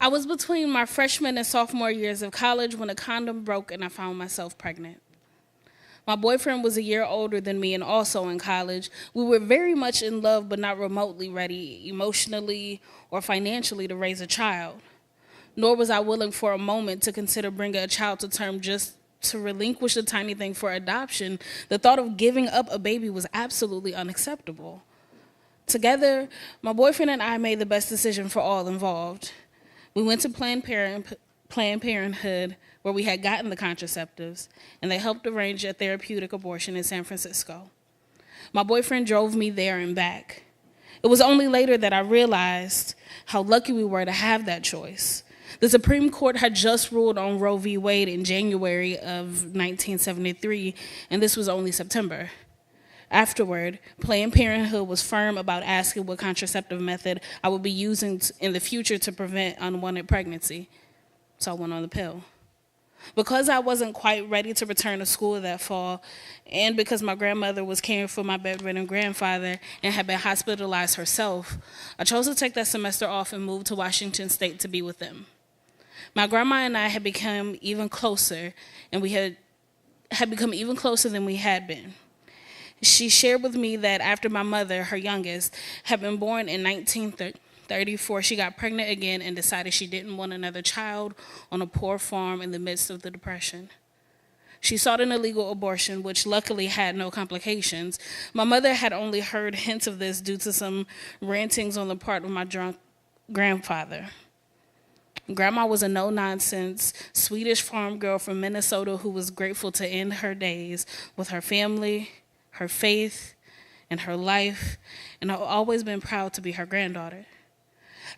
I was between my freshman and sophomore years of college when a condom broke and I found myself pregnant. My boyfriend was a year older than me and also in college. We were very much in love, but not remotely ready emotionally or financially to raise a child. Nor was I willing for a moment to consider bringing a child to term just to relinquish a tiny thing for adoption. The thought of giving up a baby was absolutely unacceptable. Together, my boyfriend and I made the best decision for all involved. We went to Planned Parenthood, where we had gotten the contraceptives, and they helped arrange a therapeutic abortion in San Francisco. My boyfriend drove me there and back. It was only later that I realized how lucky we were to have that choice. The Supreme Court had just ruled on Roe v. Wade in January of 1973, and this was only September. Afterward, Planned Parenthood was firm about asking what contraceptive method I would be using in the future to prevent unwanted pregnancy. So I went on the pill. Because I wasn't quite ready to return to school that fall, and because my grandmother was caring for my bedridden grandfather and had been hospitalized herself, I chose to take that semester off and move to Washington State to be with them. My grandma and I had become even closer, and we had become even closer than we had been. She shared with me that after my mother, her youngest, had been born in 1934, she got pregnant again and decided she didn't want another child on a poor farm in the midst of the Depression. She sought an illegal abortion, which luckily had no complications. My mother had only heard hints of this due to some rantings on the part of my drunk grandfather. Grandma was a no-nonsense Swedish farm girl from Minnesota who was grateful to end her days with her family, her faith, and her life, and I've always been proud to be her granddaughter.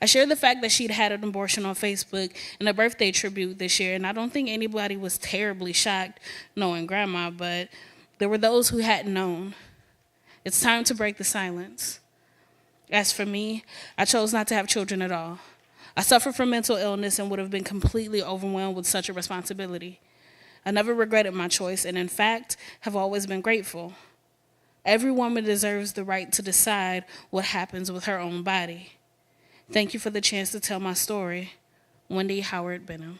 I shared the fact that she'd had an abortion on Facebook in a birthday tribute this year, and I don't think anybody was terribly shocked knowing Grandma, but there were those who hadn't known. It's time to break the silence. As for me, I chose not to have children at all. I suffered from mental illness and would have been completely overwhelmed with such a responsibility. I never regretted my choice, and in fact, have always been grateful. Every woman deserves the right to decide what happens with her own body. Thank you for the chance to tell my story. Wendy Howard Benham.